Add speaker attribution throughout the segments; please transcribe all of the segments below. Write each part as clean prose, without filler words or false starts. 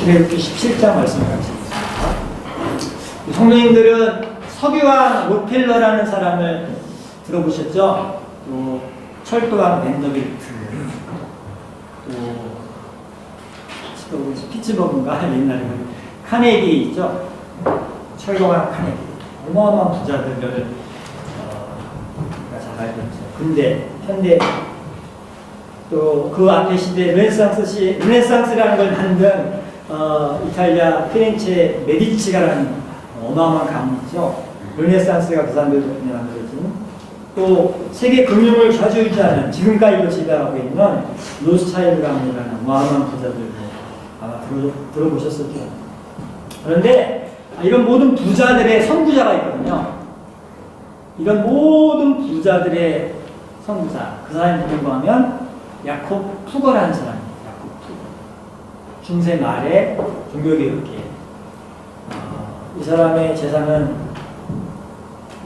Speaker 1: 출애굽기 17장 말씀을 가르치겠습니다. 성도님들은 서기왕 롯펠러라는 사람을 들어보셨죠? 또 철도왕 벤더빌트, 또 피츠버그인가 옛날에 카네기 있죠? 철도왕 카네기. 어마어마한 부자들을 잘 알고 있죠. 근데 현대 또 그 앞에 시대 르네상스라는 걸 만든 이탈리아 피렌체 메디치가라는 어마어마한 가문이죠. 르네상스가 그 사람들 덕분에 만들어진, 또 세계 금융을 좌지우지하는 지금까지도 지배하고 있는 로스차일드 가문이라는 어마어마한 부자들도 아마 들어보셨었죠. 그런데 이런 모든 부자들의 선구자가 있거든요. 이런 모든 부자들의 선구자, 그 사람이 누군가 하면 야콥 푸거라는 사람이에요. 야콥 푸거. 중세 말에 종교개혁기에 이 사람의 재산은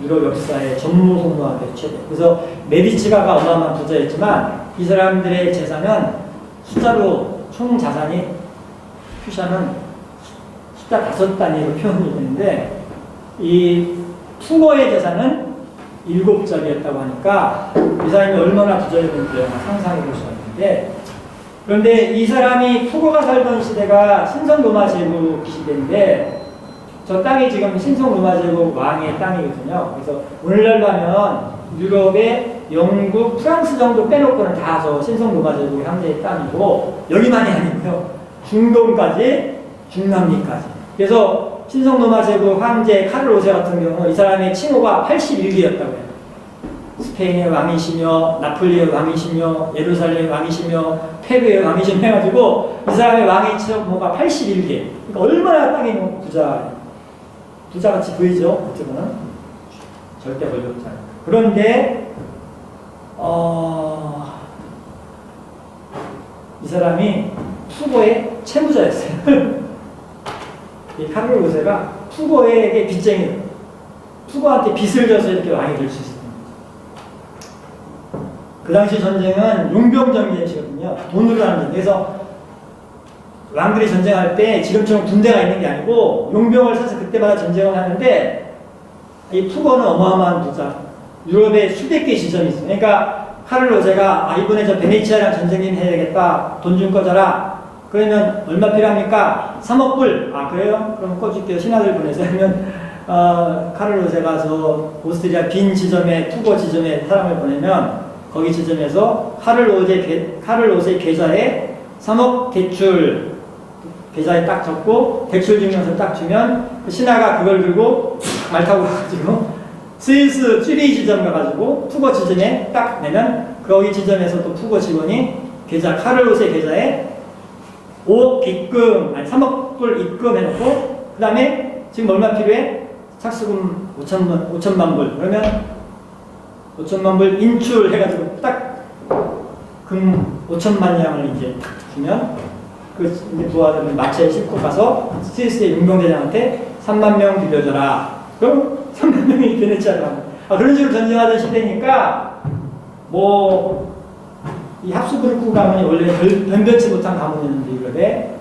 Speaker 1: 유럽 역사의 전무후무하게 최대. 그래서 메디치가가 어마어마한 부자였지만 이 사람들의 재산은 숫자로 총 자산이 퓨샤는 숫자 5단위로 표현이 되는데 이 푸거의 재산은 7자리였다고 하니까 이 사람이 얼마나 부자였는지 상상해 볼 수가 있는데, 그런데 이 사람이 푸거가 살던 시대가 신성로마 제국 시대인데 저 땅이 지금 신성로마 제국 왕의 땅이거든요. 그래서 오늘날로 하면 유럽의 영국, 프랑스 정도 빼놓고는 다 저 신성로마 제국 현재의 땅이고, 여기만이 아니고요. 중동까지, 중남미까지. 그래서 신성로마 제국 황제 카를 5세 같은 경우는 이 사람의 칭호가 81개였다고 해요. 스페인의 왕이시며, 나폴리의 왕이시며, 예루살렘의 왕이시며, 페루의 왕이시며 해가지고 이 사람의 왕의 칭호가 81개. 그러니까 얼마나 땅에 있는 부자같이 보이죠? 어쩌면은 절대 권력자. 그런데 이 사람이 푸거의 채무자였어요. 이 카를 5세가 푸거에게 빚쟁이예요. 푸거한테 빚을 져서 이렇게 왕이 될 수 있었던 거죠. 그 당시 전쟁은 용병전쟁이거든요. 돈으로 하는 전쟁. 그래서 왕들이 전쟁할 때 지금처럼 군대가 있는 게 아니고 용병을 사서 그때마다 전쟁을 하는데, 이 푸거는 어마어마한 부자. 유럽에 수백 개 지점이 있어요. 그러니까 카를 5세가 이번에 저 베네치아랑 전쟁 좀 해야 되겠다. 돈 좀 꺼져라. 그러면 얼마 필요합니까? 3억 불. 아, 그래요? 그럼 꺼줄게요. 신하들 보내서. 하면 카를 5세가 저 오스트리아 빈 지점에, 푸거 지점에 사람을 보내면 거기 지점에서 카를 5세 계좌에 3억 대출, 계좌에 딱 적고 대출 증명서 딱 주면 그 신하가 그걸 들고 말 타고 가가지고 스위스 쭈리 지점 가가지고 푸거 지점에 딱 내면 거기 지점에서 또 푸거 직원이 계좌, 카를 5세 계좌에 5억 입금, 아니 3억 불 입금해놓고, 그 다음에 지금 얼마 필요해? 착수금 5천만 불. 그러면 5천만 불 인출해가지고 딱 금 5천만 양을 이제 딱 주면 그 이제 부하들은 마차에 싣고 가서 스위스의 용병대장한테 3만 명 빌려줘라. 그럼 3만 명이 베네치아로 가는. 그런 식으로 전쟁하던 시대니까 이 합수부르크 가문이 원래 변변치 못한 가문이었는데 유럽에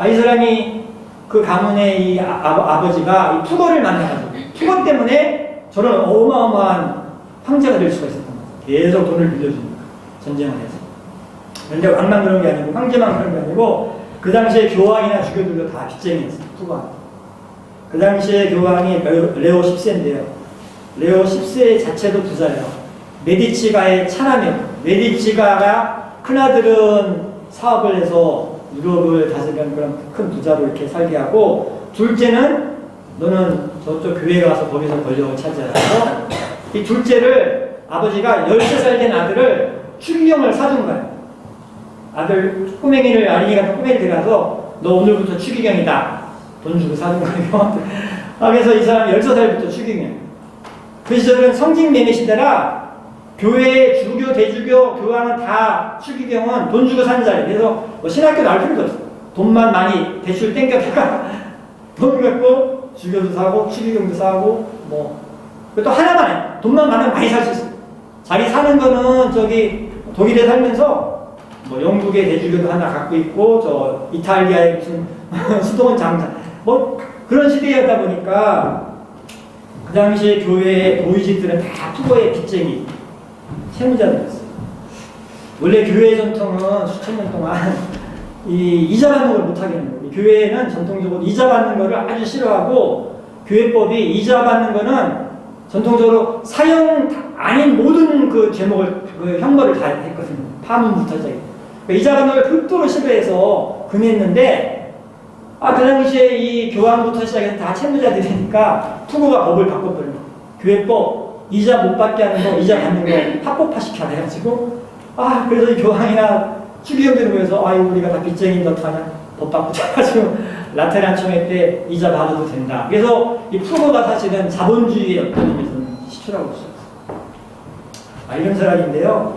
Speaker 1: 이 사람이 그 가문의 이 아버지가 이 푸거를 만나가지고 푸거 때문에 저런 어마어마한 황제가 될 수가 있었던 거예요. 계속 돈을 빌려주니까 전쟁을 해서. 그런데 왕만 그런 게 아니고 황제만 그런 게 아니고 그 당시에 교황이나 주교들도 다 빚쟁이였어요. 푸거한테. 그 당시에 교황이 레오 10세인데요. 레오 10세 자체도 부자예요. 메디치가의 차남이에요. 메디치가가 큰아들은 사업을 해서 유럽을 다스리는 그런 큰 부자로 이렇게 살게 하고, 둘째는 너는 저쪽 교회에 가서 거기서 권력을 차지하고, 이 둘째를 아버지가 13살 된 아들을 추기경을 사준 거예요. 아들 꼬맹이를, 아린이가 꼬맹이를 데려가서 너 오늘부터 추기경이다. 돈 주고 사준 거예요. 그래서 이 사람이 16살부터 추기경. 그 시절은 성직매매 시대라 교회, 주교, 대주교, 교황은 다 추기경은 돈 주고 사는 자리. 그래서 신학교 나올 필요도 없어. 돈만 많이 대출 땡겨다가 돈 갖고 주교도 사고 추기경도 사고 또 하나만 해. 돈만 많으면 많이 살 수 있어. 자기 사는 거는 저기 독일에 살면서 뭐 영국의 대주교도 하나 갖고 있고 저 이탈리아의 무슨 수도원 장사 뭐 그런 시대였다 보니까 그 당시에 교회의 고위직들은 다 투거의 빚쟁이 채무자들이었어요. 원래 교회 전통은 수천 년 동안 이 이자 받는 걸 못 하겠는 거예요. 교회는 전통적으로 이자 받는 거를 아주 싫어하고 교회법이 이자 받는 거는 전통적으로 사형 아닌 모든 그 제목을 그 형벌을 다 했거든요. 파문부터 시작해. 그러니까 이자 받는 걸 극도로 싫어해서 금했는데 그 당시에 이 교황부터 시작해서 다 채무자들이니까 투고가 법을 바꿨거든요. 교회법 이자 못 받게 하는 거, 이자 받는 거 합법화 시켜야 해가지고 그래서 이 교황이나 추기경들을 모여서 우리가 다 빚쟁이인 것 하냐 법 바꾸자가지고 라테란 총회 때 이자 받아도 된다. 그래서 이 푸거가 사실은 자본주의의 어떤 의미에서는 시초라고 볼 수 있어요. 이런 사람인데요.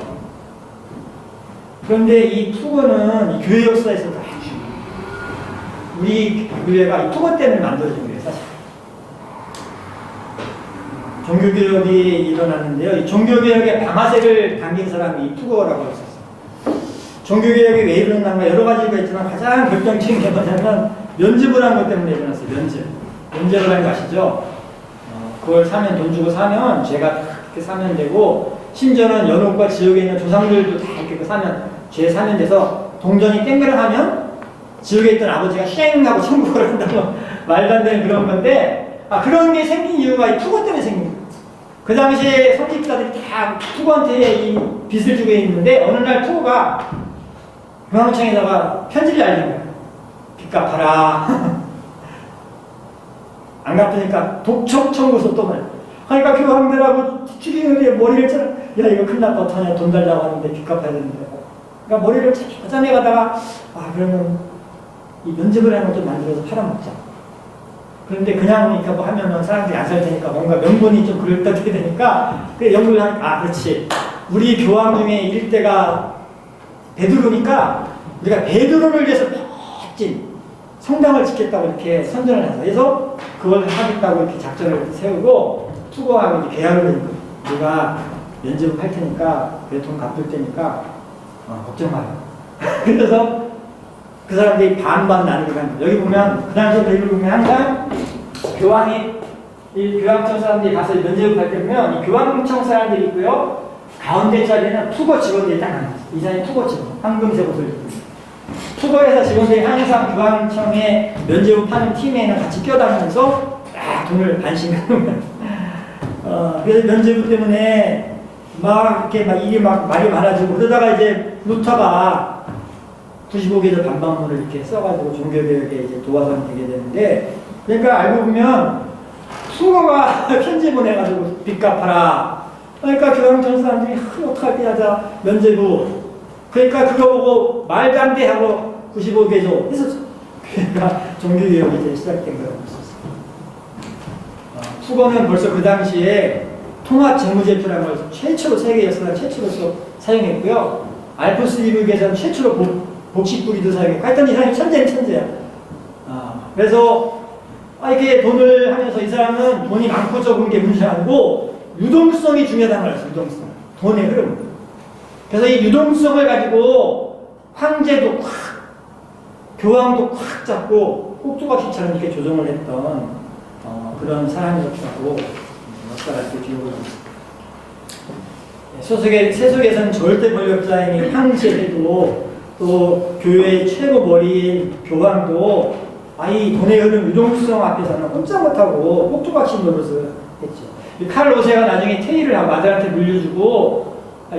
Speaker 1: 그런데 이 푸거는 이 교회 역사에서 다 우리 교회가 이 푸거 때문에 만들어진 거예요, 사실. 종교개혁이 일어났는데요. 이 종교개혁의 방아쇠를 당긴 사람이 이 푸거라고 했었어요. 종교개혁이 왜 일어났는가 여러 가지가 있지만 가장 결정적인 게 뭐냐면 면집을 한 것 때문에 일어났어요. 면접을 한 거 아시죠? 그걸 사면 돈 주고 사면 죄가 그렇게 사면 되고 심지어는 연옥과 지옥에 있는 조상들도 다 이렇게 사면 죄 사면 돼서 동전이 땡그랑 하면 지옥에 있던 아버지가 쌩 하고 천국을 한다고 말도 안 되는 그런 건데 그런 게 생긴 이유가 이 투고 때문에 생긴 거예요. 그 당시에 성직자들이 다 투고한테 이 빚을 주고 있는데 어느 날 투고가 교황청에다가 편지를 날린 거예요. 빚 갚아라. 안 갚으니까 독촉 청구서 또 말. 그러니까 교황들하고 추기경들이 머리를 쳐. 야 이거 큰일 났다. 어떡하냐. 돈 달라고 하는데 빚 갚아야 되는데. 그러니까 머리를 짜내가다가 그러면 이 면접을 하는 것도 만들어서 팔아먹자. 그런데 그냥 이렇게 뭐 하면은 사람들이 안 살 테니까 뭔가 명분이 좀 그럴듯하게 되니까 그 연구를 하니까 그렇지. 우리 교황 중에 일대가 베드로니까 우리가 베드로를 위해서 멋진 성당을 짓겠다고 이렇게 선전을 해서 그래서 그걸 하겠다고 이렇게 작전을 세우고 투고하고 계약을 하니까 우리가 면접을 할 테니까 그 돈 갚을 테니까 걱정 마요. 그래서 그 사람들이 반반 나누게 한 거예요. 여기 보면 그 당시에 베드로 보면 항상 교황이 이 교황청 사람들이 가서 면접을 할 때 보면 이 교황청 사람들이 있고요. 가운데 자리에는 투고 직원들이 딱 나눠 있어요. 이 사람이 투고 직원, 황금색 옷을 입고 있어요. 투고회사 직원들이 항상 교황청에 면접을 파는 팀에는 같이 껴다니면서 돈을 반씩하는 거예요. 그래서 면접 때문에 막 이렇게 막 일이 막 말이 많아지고 그러다가 이제 루터가 95개조 반박문을 이렇게 써가지고 종교개혁에 이제 도화선이 되게 되는데 그러니까 알고 보면 투고가 편지 보내가지고 빚 갚아라. 그러니까 교황청 사람들이 어떡하게 하자 면제부. 그러니까 그거 보고 말도 안 돼 하고 95개조 했었죠. 그러니까 종교개혁이 이제 시작된 거라고 볼 수 있어요. 투고는 벌써 그 당시에 통합재무제표라는 걸 최초로 세계 역사상 최초로 사용했고요. 알프스 리브에서는 최초로 복식부리도 사용했고 하여튼 이 사람이 천재는 천재야. 그래서 이렇게 돈을 하면서 이 사람은 돈이 많고 적은 게 문제가 아니고 유동성이 중요하다는 거예요. 유동성. 돈의 흐름. 그래서 이 유동성을 가지고 황제도 콱, 교황도 콱 잡고 꼭두각시처럼 이렇게 조정을 했던 그런 사람이었다고 역사가 이렇게 기록을 하고 있습니다. 세속에서는 절대 권력자인 황제도 또 교회의 최고 머리인 교황도 이 돈의 흐름 유동성 앞에서는 꼼짝 못하고 꼭두각시 노릇을 했죠. 칼 5세가 나중에 퇴위를 하고 아들한테 물려주고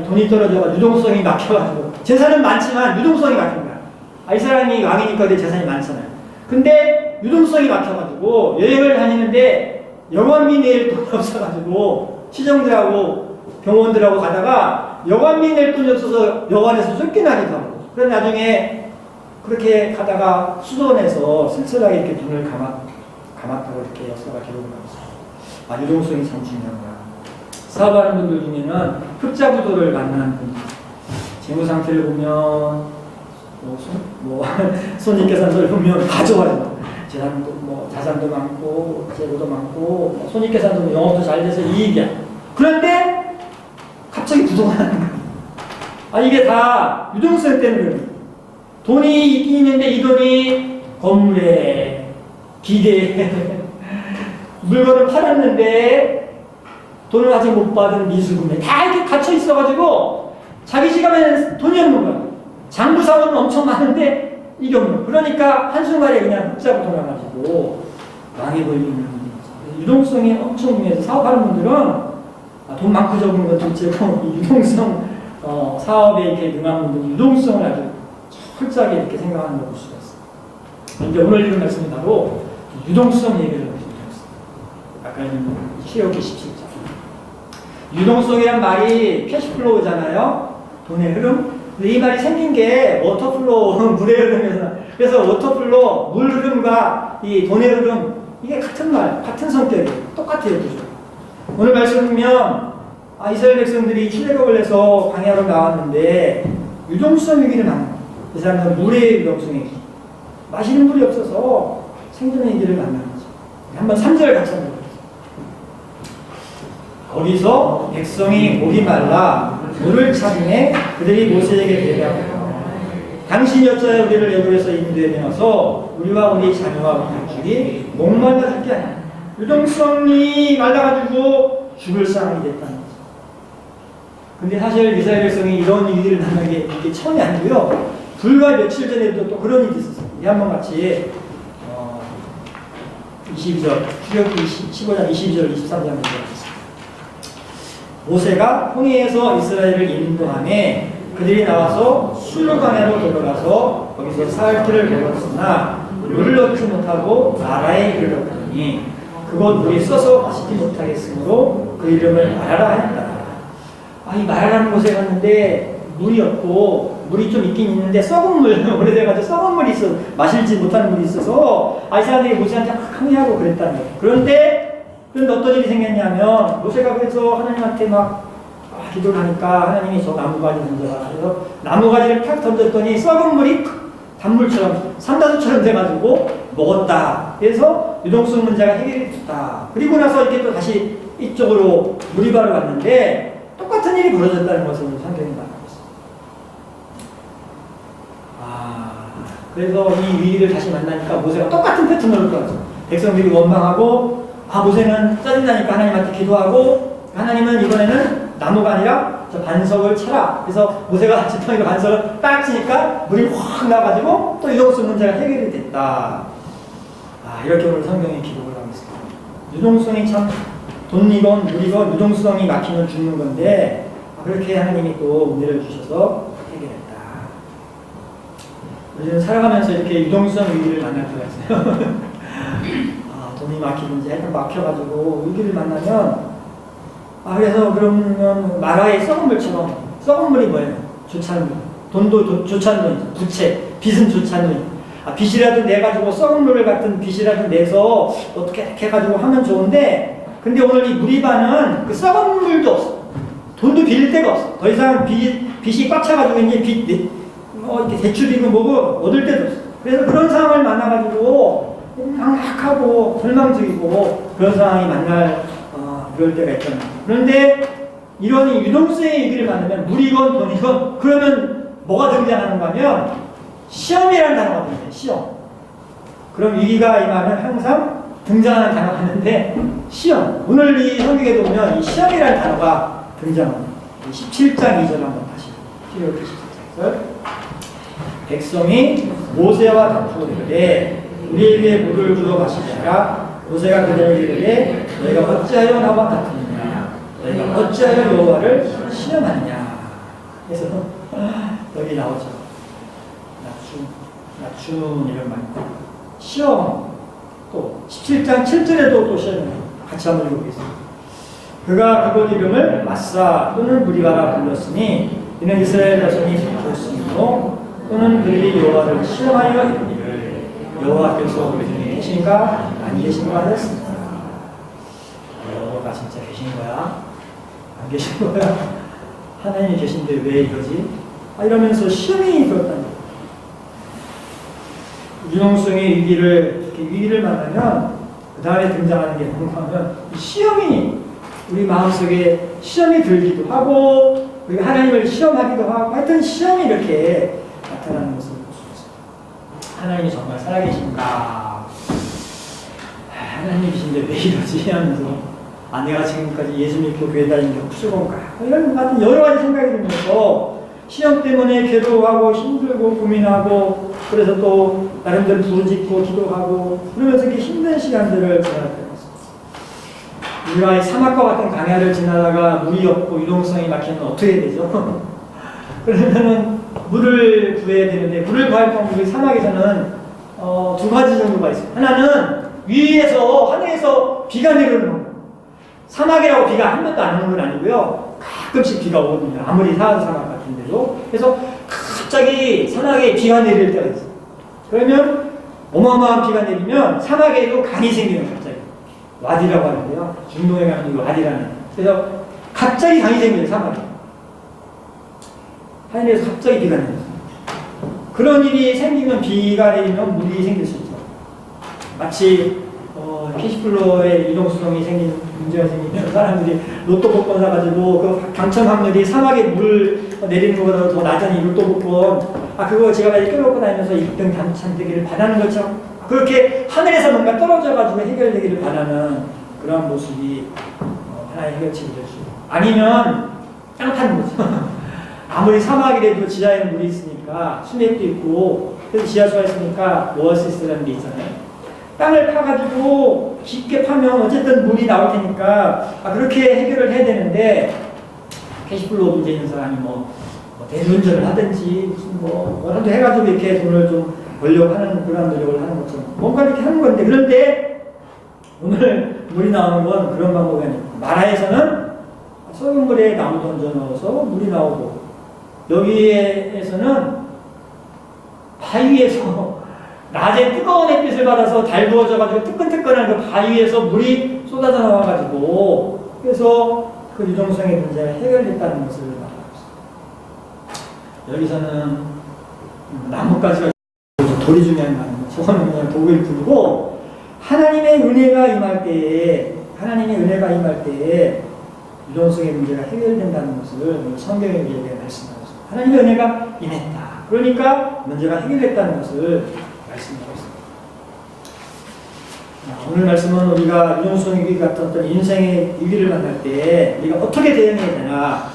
Speaker 1: 돈이 떨어져서 유동성이 막혀가지고 재산은 많지만 유동성이 막힌 거야. 이 사람이 왕이니까 재산이 많잖아요. 근데 유동성이 막혀가지고 여행을 다니는데 여관비 낼 돈이 없어가지고 시정들하고 병원들하고 가다가 여관비 낼 돈이 없어서 여관에서 쫓겨나기도 하고 그래서 나중에 그렇게 가다가 수도원에서 쓸쓸하게 이렇게 돈을 감았다고 이렇게 역사가 기록을 하고 있어요. 유동성이 참 중요한 거야. 사업하는 분들 중에는 흑자부도를 만나는 분들. 재무 상태를 보면, 손익계산서를 보면 다 좋아요. 자산도 많고, 재고도 많고, 손익계산도 영업도 잘 돼서 이익이야. 그런데 갑자기 부도가 나는 거야. 이게 다 유동성 때문에 돈이 있긴 있는데 이 돈이 건물에, 기대에 물건을 팔았는데 돈을 아직 못 받은 미수금에 다 이렇게 갇혀 있어가지고 자기 지갑에는 돈이 없는 거야. 장부사고는 엄청 많은데 이게 없는 거야. 그러니까 한순간에 그냥 흑자고 돌아가지고 망해버리는 유동성이 엄청 중요해서 사업하는 분들은 돈 많고 적은 건 둘째고 유동성 사업에 이렇게 능한 분들은 유동성을 아주 철저하게 이렇게 생각하는 걸 볼 수가 있어요. 이제 오늘 읽은 말씀이 바로 유동성 얘기를 드렸습니다. 아까 히브리서 17장. 유동성이란 말이 캐시플로우잖아요. 돈의 흐름. 근데 이 말이 생긴 게 워터플로우, 물의 흐름에서. 그래서 워터플로우, 물 흐름과 이 돈의 흐름, 이게 같은 말, 같은 성격이에요. 똑같아요. 그죠? 오늘 말씀 보면 이스라엘 백성들이 출애굽을 해서 광야로 나왔는데 유동성 위기를 만난 거예요. 이 사람은 물의 유동성이 마시는 물이 없어서 생존의 위기를 만난 거죠. 한번 3절 같이 한번 보겠습니다. 거기서 백성이 목이 말라 물을 찾으매 그들이 모세에게 대답하여 당신이 어찌하여 우리를 애굽에서 인도해내어서 우리와 우리 자녀와 우리 가축이 목말라 죽게 하냐. 유동성이 말라가지고 죽을 상황이 됐다는 거죠. 근데 사실 이스라엘 백성이 이런 위기를 만난 게 이게 처음이 아니고요. 불과 며칠 전에도 또 그런 일이 있었어요. 한번 같이 22절, 출애굽기 15장 22절 23장 보겠습니다. 모세가 홍해에서 이스라엘을 인도하며 그들이 나와서 술루 광야로 들어가서 거기서 사흘길을 걸었으나 물을 얻지 못하고 마라에 이르렀더니 그곳 물이 써서 마시지 못하겠으므로 그 이름을 마라라 했다. 이 마라라는 곳에 갔는데 물이 없고 물이 좀 있긴 있는데 썩은 물, 오래돼가지고 썩은 물이 있어 마실지 못하는 물이 있어서 이 사람들이 모세한테 막 항의하고 그랬다는 거예요. 그런데 어떤 일이 생겼냐면 모세가 그래서 하나님한테 막 기도를 하니까 하나님이 저 나무가지 던져라. 그래서 나무가지를 탁 던졌더니 썩은 물이 단물처럼 삼다수처럼 돼가지고 먹었다. 그래서 유동성 문제가 해결이 됐다. 그리고 나서 이렇게 또 다시 이쪽으로 무리바를 왔는데 똑같은 일이 벌어졌다는 것을 성경이 말하고 있습니다. 그래서 이 위기를 다시 만나니까 모세가 똑같은 패턴으로 돌아가죠. 백성들이 원망하고 모세는 짜증나니까 하나님한테 기도하고 하나님은 이번에는 나무가 아니라 저 반석을 쳐라. 그래서 모세가 지팡이로 반석을 딱 치니까 물이 확 나가지고 또 유동성 문제가 해결이 됐다. 이렇게 오늘 성경이 기록을 하고 있습니다. 유동성이 참 돈이건 물이건 유동성이 막히면 죽는 건데 그렇게 하나님이 또 은혜를 주셔서 해결했다. 요즘 살아가면서 이렇게 유동성 위기를 만날 때가 있어요. 돈이 막히든지 하여튼 막혀가지고 위기를 만나면 그래서 그러면 마라의 썩은 물처럼 썩은 물이 뭐예요? 좋지 않은 물. 돈도 좋지 않은 돈이죠. 부채, 빚은 좋지 않은 돈. 빚이라도 내가지고 썩은 물 같은 빚이라도 내서 어떻게 이렇게 해가지고 하면 좋은데 근데 오늘 이 무리바는 그 썩은 물도 없어. 돈도 빌릴 데가 없어. 더 이상 빚이 꽉 차가지고 이제 이렇게 대출이고 뭐고 얻을 데도 없어. 그래서 그런 상황을 만나가지고 막막하고 절망적이고 그런 상황이 만날 그럴 때가 있잖아요. 그런데 이런 유동성의 얘기를 만나면 물이건 돈이건 그러면 뭐가 등장하는가 하면 시험이라는 단어가 등장해요. 시험. 그럼 위기가 임하면 항상 등장하는 단어가 있는데 시험. 오늘 이 성경에도 보면 이 시험이라는 단어가 등장합니다. 17장 2절 한번 다시 출애굽기 17장 2절. 백성이 모세와 다투고 이르되 우리에게 물을 주어 마시자라. 모세가 그들에게 이르되 너희가 어찌하여 나와 다투느냐 너희가 어찌하여 여호와를 시험하느냐. 그래서 여기 나오죠. 낮춤 이런 말. 시험. 또 17장 7절에도 또 시험을 같이 한번 읽어보겠습니다. 그가 그곳 이름을 마사 또는 무리바라 불렀으니 이는 이스라엘 자손이 좋습니다. 또는 그들이 여호와를 시험하여 이르기를 여호와께서 우리 중에 계신가 아니 계신가 하였습니다. 여호와가 진짜 계신 거야? 안 계신 거야? 하나님이 계신데 왜 이러지? 이러면서 시험이 들었다는 거예요. 유동성의 위기를 만나면 그 다음에 등장하는 게 뭔가 하면 시험이 우리 마음속에 시험이 들기도 하고 우리가 하나님을 시험하기도 하고 하여튼 시험이 이렇게 나타나는 것을 볼 수 있어요. 하나님이 정말 살아계신가? 하나님이신데 왜 이러지? 하면서 내가 지금까지 예수 믿고 교회 다니는 게 흡수건가? 이런 같은 여러 가지 생각이 들면서 시험 때문에 괴로워하고 힘들고 고민하고 그래서 또 나름대로 부르짖고 기도하고 그러면서 이렇게 힘든 시간들을 지날 때가 있어요. 우리가 사막과 같은 강야를 지나다가 물이 없고 유동성이 막히면 어떻게 되죠? 그러면은 물을 구해야 되는데 물을 구할 방법이 사막에서는 두 가지 정도가 있어요. 하나는 위에서 하늘에서 비가 내리는 겁니다. 사막이라고 비가 한 번도 안 오는 건 아니고요. 가끔씩 비가 오거든요. 아무리 사한 사막 같은데도. 그래서 갑자기 사막에 비가 내릴 때가 있어요. 그러면 어마어마한 비가 내리면 사막에도 강이 생기는 갑자기. 와디라고 하는데요. 중동에 가면 이 와디라는. 그래서 갑자기 강이 생겨요, 사막에. 하늘에서 갑자기 비가 내려요. 그런 일이 생기면 비가 내리면 물이 생길 수 있죠. 마치 캐시플로의 이동수동이 생긴 문제가 생기면 사람들이 로또 복권 사가지고 그 당첨 확률이 사막에 물 내리는 것보다 더 낮은 이 로또 복권 그거 제가 많이 끌어먹고 다니면서 1등 당첨되기를 바라는 것처럼 그렇게 하늘에서 뭔가 떨어져가지고 해결되기를 바라는 그런 모습이 하나의 해결책이 될 수 있고 아니면 땅 파는 거죠. 아무리 사막이라도 지하에 물이 있으니까 수맥도 있고 그래서 지하수가 있으니까 오아시스라는 게 있잖아요. 땅을 파가지고 깊게 파면 어쨌든 물이 나올 테니까 그렇게 해결을 해야 되는데 캐시플로우 문제 있는 사람이 뭐 대리운전을 하든지 무슨 뭐라도 해가지고 이렇게 돈을 좀 벌려고 하는 그런 노력을 하는 것처럼 뭔가 이렇게 하는 건데 그런데 오늘 물이 나오는 건 그런 방법이 아니고 마라에서는 썩은 물에 나무 던져 넣어서 물이 나오고 여기에서는 바위에서 낮에 뜨거운 햇빛을 받아서 달구어져가지고 뜨끈뜨끈한 그 바위에서 물이 쏟아져 나와가지고 그래서 그 유동성의 문제가 해결됐다는 것을 말하고 있습니다. 여기서는 나뭇가지가 돌이 중요한 말입니다. 저거는 그냥 독일 풀고 하나님의 은혜가 임할 때에 유동성의 문제가 해결된다는 것을 성경에 우리에게 말씀하고 있습니다. 하나님의 은혜가 임했다. 그러니까 문제가 해결됐다는 것을 말씀하고 있습니다. 오늘 말씀은 우리가 유동성의 위기 같은 어떤 인생의 위기를 만날 때 우리가 어떻게 대응해야 되나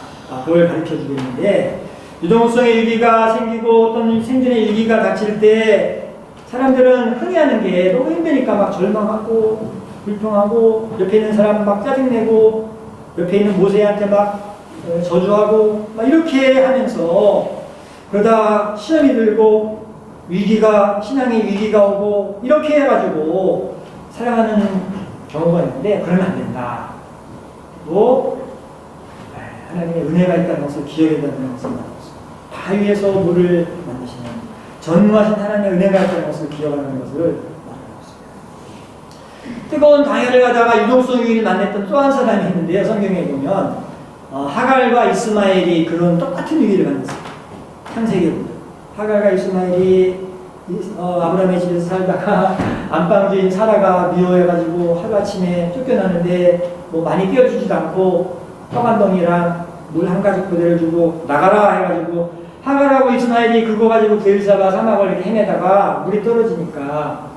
Speaker 1: 그걸 가르쳐 주고 있는데 유동성의 위기가 생기고 어떤 생존의 위기가 닥칠 때 사람들은 흔히 하는 게 너무 힘드니까 막 절망하고 불평하고 옆에 있는 사람 막 짜증내고 옆에 있는 모세한테 막 저주하고 막 이렇게 하면서 그러다 시험이 들고 신앙의 위기가 오고 이렇게 해가지고 살아가는 경우가 있는데 그러면 안 된다. 또 하나님의 은혜가 있다는 것을 기억해야 된다는 것을 말하고 있습니다. 바위에서 물을 만드시는 전무하신 하나님의 은혜가 있다는 것을 기억하는 것을 말하고 있습니다. 뜨거운 강야를 가다가 유동성 위기를 만났던 또 한 사람이 있는데요. 성경에 보면 하갈과 이스마엘이 그런 똑같은 위기를 만났습니다. 창세기 보면 하갈과 이스마엘이 아브라함의 집에서 살다가 안방주인 사라가 미워해가지고 하루아침에 쫓겨나는데 뭐 많이 띄워주지도 않고 떡 한 덩이랑 물 한 가죽 부대를 주고 나가라 해가지고 하갈하고 이스마엘이 그거 가지고 베르사바 사막을 이렇게 헤매다가 물이 떨어지니까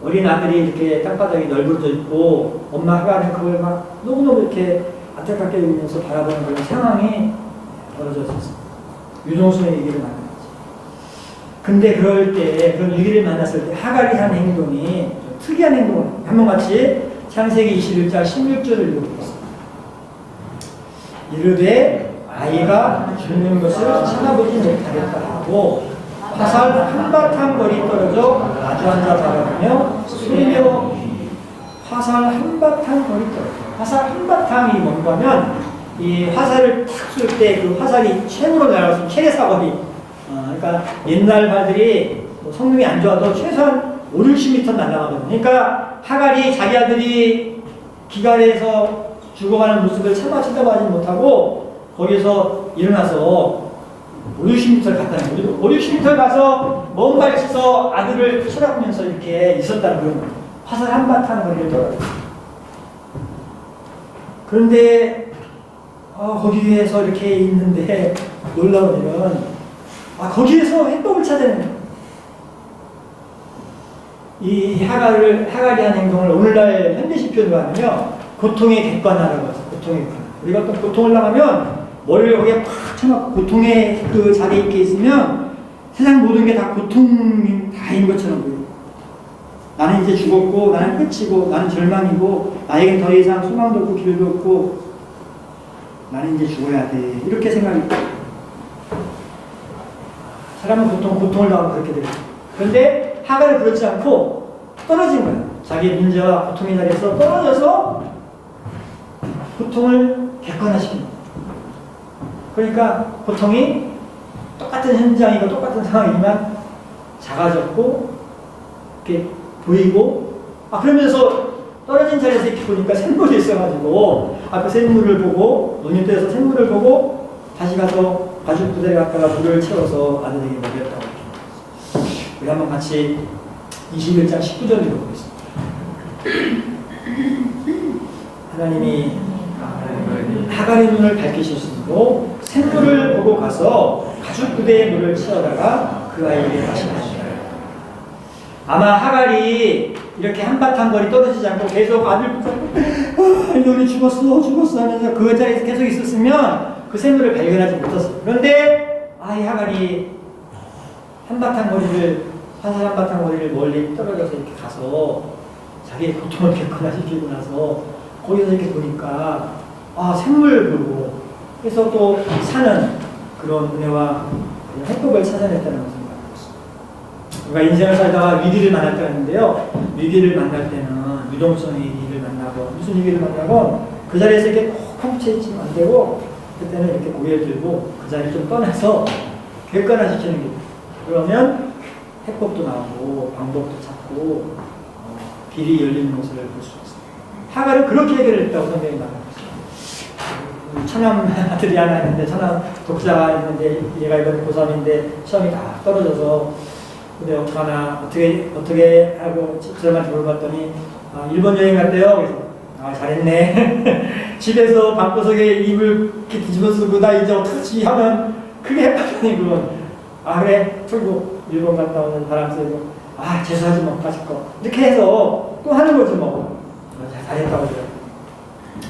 Speaker 1: 어린 아들이 이렇게 땅바닥이 널브러져 있고 엄마 하갈은 그걸 막 너무너무 이렇게 안타깝게 울면서 바라보는 그런 상황이 벌어졌었습니다. 유동성의 위기를 만난 거지. 근데 그럴 때 그런 위기를 만났을 때 하갈이 한 행동이 좀 특이한 행동을 한번 같이 창세기 21장 16절을 읽어보겠습니다. 이르되 아이가 죽는 것을 찾아보지 못하겠다 하고 화살 한바탕 거리 떨어져 마주 앉아 바라보며 소리며 화살 한바탕 거리 떨어져 화살 한바탕이 뭔가 하면 이 화살을 탁 쏠 때 그 화살이 최고로 날아가서 최대사거리 그러니까 옛날 말들이 뭐 성능이 안 좋아도 최소한 5, 60m 날아가거든요. 그러니까 하갈이 자기 아들이 기갈에서 죽어가는 모습을 차마 쳐다보지 못하고 거기서 일어나서 5, 60m를 갔다는 거죠. 5, 60m를 가서 먼 발치서 아들을 쳐다보면서 이렇게 있었다는 그런 거예요. 화살 한바탕 거리를 떨어졌어요. 그런데 거기에서 이렇게 있는데 놀라운 일은 거기에서 해법을 찾아내는 거예요. 이 하갈이 한 행동을 오늘날 현대식 표현으로 하면요, 고통의 객관화라고 해서 고통의 객관화. 우리가 어떤 고통을 당하면 머리를 거기에 팍 쳐놓고 고통의 그 자리에 있게 있으면 세상 모든 게 다 고통이 다인 것처럼 보여요. 나는 이제 죽었고, 나는 끝이고, 나는 절망이고, 나에겐 더 이상 소망도 없고 길도 없고, 나는 이제 죽어야 돼. 이렇게 생각이 돼요. 사람은 보통 고통을 당하면 그렇게 돼요. 그런데 하갈은 그렇지 않고 떨어진 거예요. 자기 문제와 고통의 자리에서 떨어져서 고통을 객관화시키는 거예요. 그러니까 고통이 똑같은 현장이고 똑같은 상황이지만 작아졌고 이렇게 보이고 그러면서 떨어진 자리에서 이렇게 보니까 샘물이 있어가지고 그 샘물을 보고 논입대에서 샘물을 보고 다시 가서 가죽 부대에 갔다가 물을 채워서 아들에게 먹였다고 이렇게. 우리 한번 같이 21장 19절 읽어보겠습니다. 하나님이 하갈의 눈을 밝히셨으므로 샘물을 보고 가서 가죽 부대에 물을 채워다가 그 아이에게 마시니라. 아마 하갈이 이렇게 한바탕 거리 떨어지지 않고 계속 아들 붙잡고 눈이 죽었어 하면서 그 자리에서 계속 있었으면 그 샘물을 발견하지 못했어요. 그런데 이 하갈이 한바탕 거리를 멀리 떨어져서 이렇게 가서 자기의 고통을 객관화시키고 나서 거기서 이렇게 보니까 샘물을 보고 그래서 또 사는 그런 은혜와 해법을 찾아냈다는 것을 말하고 있습니다. 우리가 인생을 살다가 위기를 만났다는데요. 위기를 만날 때는 유동성의 위기를 만나고 무슨 위기를 만나고 그 자리에서 이렇게 콕 컴치해 있으면 안 되고 그때는 이렇게 고개를 들고 그 자리를 좀 떠나서 객관화시키는 게 그러면 해법도 나오고 방법도 찾고 길이 열리는 것을 볼 수 있습니다. 하갈은 그렇게 해결했다고 성경이 말하고 있습니다. 처남 아들이 하나 있는데 처남 독자가 있는데 얘가 이번에 고3인데 시험이 다 떨어져서 근데 어떻게 하고 저한테 물어봤더니 일본 여행 갔대요. 그래서 잘했네. 집에서 방구석에 이불 이렇게 뒤집어 쓰고 나 이제 어떡하지 하면 그게 해봤더니 그건 그래 풀고 일본 갔다 오는 바람 쐬고 재수하지 뭐 가실 거 이렇게 해서 또 하는 거지 뭐. 잘했다고 그래요.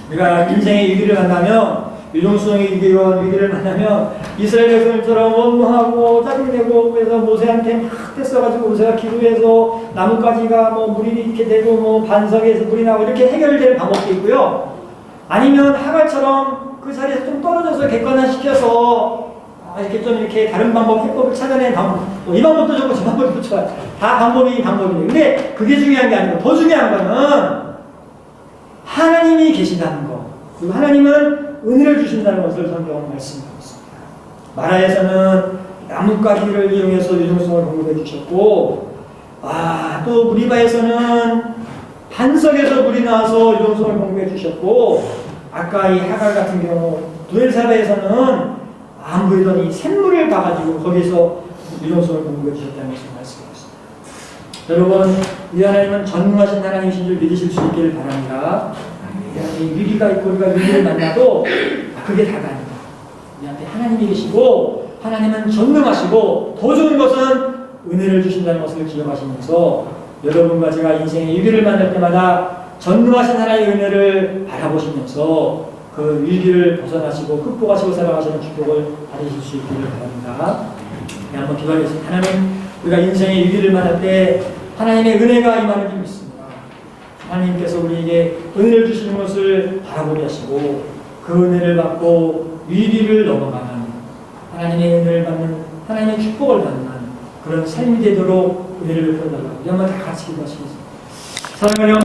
Speaker 1: 우리가 인생의 위기를 만나면 유동성의 위기를 만나면 이스라엘 백성들처럼 원망하고 짜증내고 그래서 모세한테 막 떼써가지고 모세가 기도해서 나뭇가지가 물이 이렇게 되고 반석에서 물이 나고 이렇게 해결되는 방법도 있고요. 아니면 하갈처럼 그 자리에서 좀 떨어져서 객관화시켜서 이렇게 좀 이렇게 다른 방법, 해법을 찾아내는 방법. 이 방법도 좋고 저 방법도 좋아요. 다 방법이에요. 근데 그게 중요한 게 아니고 더 중요한 거는 하나님이 계신다는 거. 그리고 하나님은 은혜를 주신다는 것을 성경은 말씀하고 있습니다. 마라에서는 나뭇가지를 이용해서 유동성을 공급해 주셨고, 또 무리바에서는 반석에서 물이 나와서 유동성을 공급해 주셨고, 아까 이 하갈 같은 경우 두엘사바에서는 안 보이던 이 샘물을 봐가지고 거기서 유동성을 공급해 주셨다는 것을 말씀하고 있습니다. 여러분, 이 하나님은 전능하신 하나님이신 줄 믿으실 수 있기를 바랍니다. 위기가 있고 우리가 위기를 만나도 그게 다가 아니다. 우리한테 하나님이 계시고 하나님은 전능하시고 더 좋은 것은 은혜를 주신다는 것을 기억하시면서 여러분과 제가 인생의 위기를 만날 때마다 전능하신 하나님의 은혜를 바라보시면서 그 위기를 벗어나시고 극복하시고 살아가시는 축복을 받으실 수 있기를 바랍니다. 한번 기도하겠습니다. 하나님, 우리가 인생의 위기를 만날 때 하나님의 은혜가 임하는 줄 믿습니다. 하나님께서 우리에게 은혜를 주시는 것을 바라보게 하시고 그 은혜를 받고 위기를 넘어가는 하나님의 은혜를 받는 하나님의 축복을 받는 그런 삶이 되도록 은혜를 베풀어달라고 한번 다 같이 기도하시겠습니다. 사랑하는